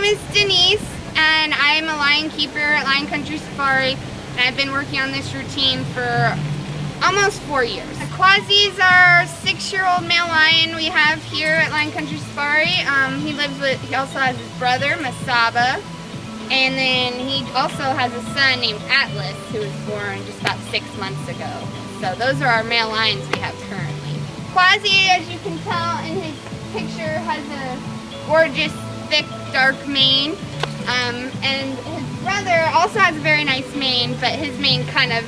name is Denise, and I'm a lion keeper at Lion Country Safari, and I've been working on this routine for almost 4 years. Quasi's our 6-year-old male lion we have here at Lion Country Safari. He also has his brother, Masaba, and then he also has a son named Atlas, who was born just about 6 months ago. So those are our male lions we have currently. Quasi, as you can tell in his picture, has a gorgeous, thick, dark mane. And his brother also has a very nice mane, but his mane kind of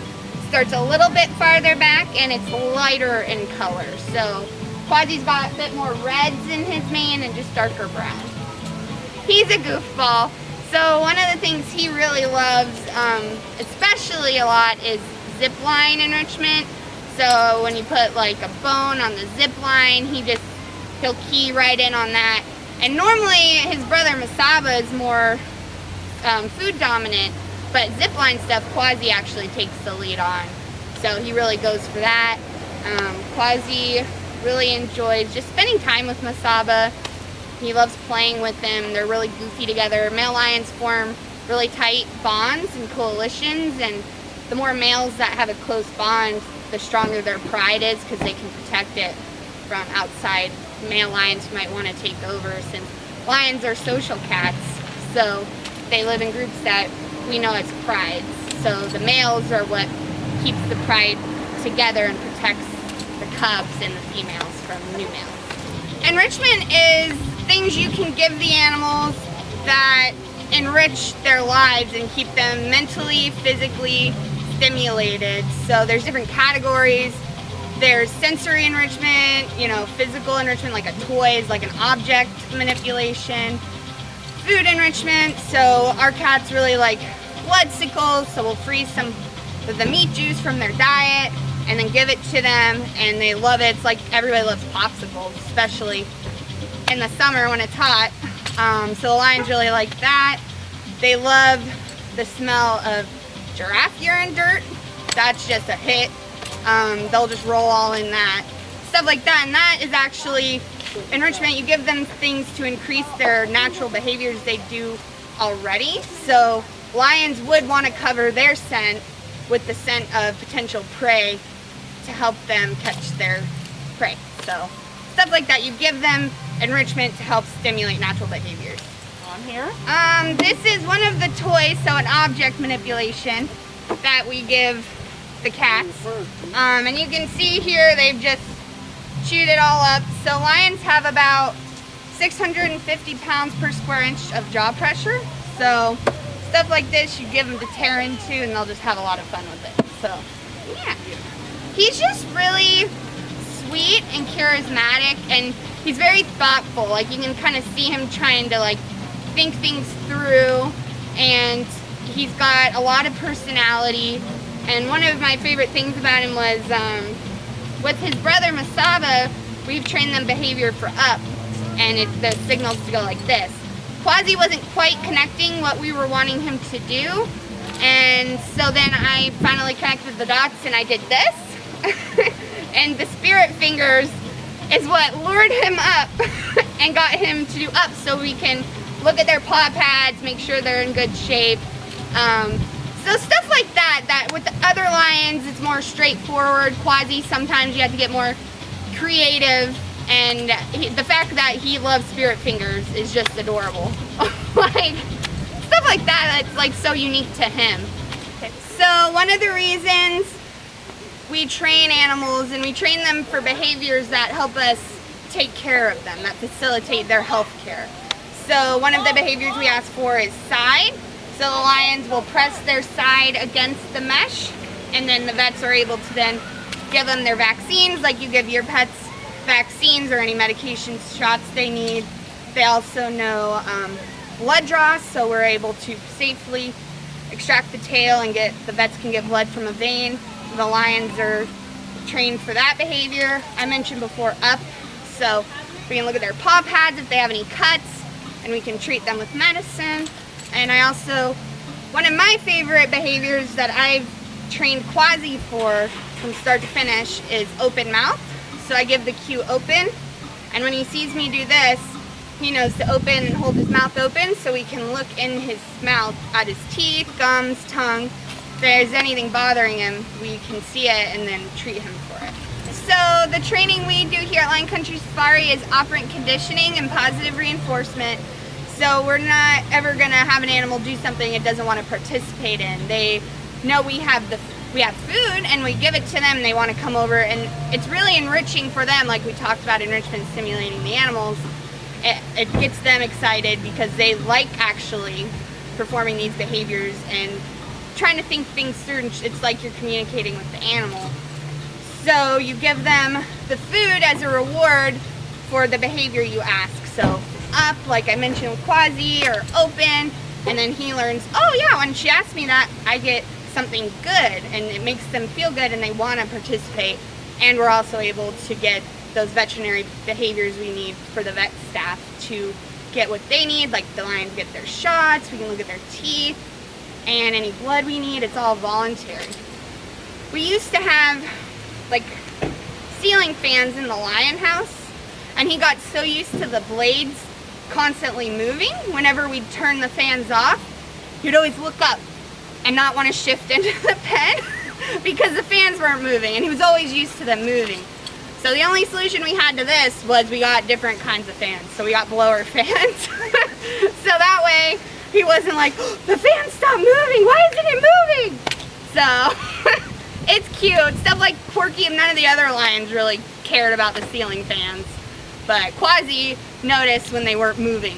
starts a little bit farther back and it's lighter in color. So Quasi's got a bit more reds in his mane and just darker brown. He's a goofball. So one of the things he really loves, especially a lot, is zip line enrichment. So when you put like a bone on the zip line, he'll key right in on that. And normally his brother Masaba is more food dominant, but zip line stuff Quasi actually takes the lead on. So he really goes for that. Quasi really enjoys just spending time with Masaba. He loves playing with them. They're really goofy together. Male lions form really tight bonds and coalitions, and the more males that have a close bond, the stronger their pride is, because they can protect it from outside male lions who might want to take over, since lions are social cats. So they live in groups that we know as prides. So the males are what keeps the pride together and protects the cubs and the females from new males. Enrichment is things you can give the animals that enrich their lives and keep them mentally, physically stimulated. So there's different categories. There's sensory enrichment, physical enrichment, like a toys, like an object manipulation. Food enrichment, so our cats really like bloodsickles, so we'll freeze some of the meat juice from their diet and then give it to them, and they love it. It's like everybody loves popsicles, especially in the summer when it's hot. So the lions really like that. They love the smell of giraffe urine dirt. That's just a hit. They'll just roll all in that. Stuff like that, and that is actually enrichment. You give them things to increase their natural behaviors they do already. So lions would want to cover their scent with the scent of potential prey to help them catch their prey. So stuff like that. You give them enrichment to help stimulate natural behaviors. On here? This is one of the toys, so an object manipulation that we give the cats. And you can see here they've just chewed it all up. So lions have about 650 pounds per square inch of jaw pressure. So stuff like this you give them to tear into and they'll just have a lot of fun with it. So yeah. He's just really sweet and charismatic, and he's very thoughtful. Like, you can kind of see him trying to like think things through, and he's got a lot of personality. And one of my favorite things about him was with his brother Masaba, we've trained them behavior for up, and the signals to go like this. Quasi wasn't quite connecting what we were wanting him to do, and so then I finally connected the dots and I did this. And the spirit fingers is what lured him up and got him to do up, so we can look at their paw pads, make sure they're in good shape. So stuff like that with the other lions, it's more straightforward. Quasi, sometimes you have to get more creative, and the fact that he loves spirit fingers is just adorable. Like, stuff like that's like so unique to him. Okay. So one of the reasons we train animals, and we train them for behaviors that help us take care of them, that facilitate their health care. So one of the behaviors we ask for is side. So the lions will press their side against the mesh, and then the vets are able to then give them their vaccines, like you give your pets vaccines or any medications, shots they need. They also know blood draw, so we're able to safely extract the tail and the vets can get blood from a vein. The lions are trained for that behavior. I mentioned before up, so we can look at their paw pads if they have any cuts, and we can treat them with medicine. And I also, one of my favorite behaviors that I've trained Quasi for from start to finish is open mouth. So I give the cue open, and when he sees me do this, He knows to open and hold his mouth open so we can look in his mouth at his teeth, gums, tongue. If there's anything bothering him, we can see it and then treat him for it. So the training we do here at Lion Country Safari is operant conditioning and positive reinforcement. So we're not ever going to have an animal do something it doesn't want to participate in. They know we have food and we give it to them and they want to come over, and it's really enriching for them. Like we talked about enrichment stimulating the animals. It gets them excited because they like actually performing these behaviors and trying to think things through. It's like you're communicating with the animal. So you give them the food as a reward for the behavior you ask. So up, like I mentioned with Quasi, or open, and then he learns, oh yeah, when she asks me that, I get something good, and it makes them feel good and they want to participate. And we're also able to get those veterinary behaviors we need for the vet staff to get what they need, like the lions get their shots, we can look at their teeth, and any blood we need. It's all voluntary. We used to have like ceiling fans in the lion house, and he got so used to the blades constantly moving. Whenever we'd turn the fans off, he'd always look up and not want to shift into the pen because the fans weren't moving, and he was always used to them moving. So the only solution we had to this was we got different kinds of fans. So we got blower fans. So that way he wasn't like, oh, the fan stopped moving, why isn't it moving? So it's cute. Stuff like Porky and none of the other lions really cared about the ceiling fans. But Quasi noticed when they weren't moving.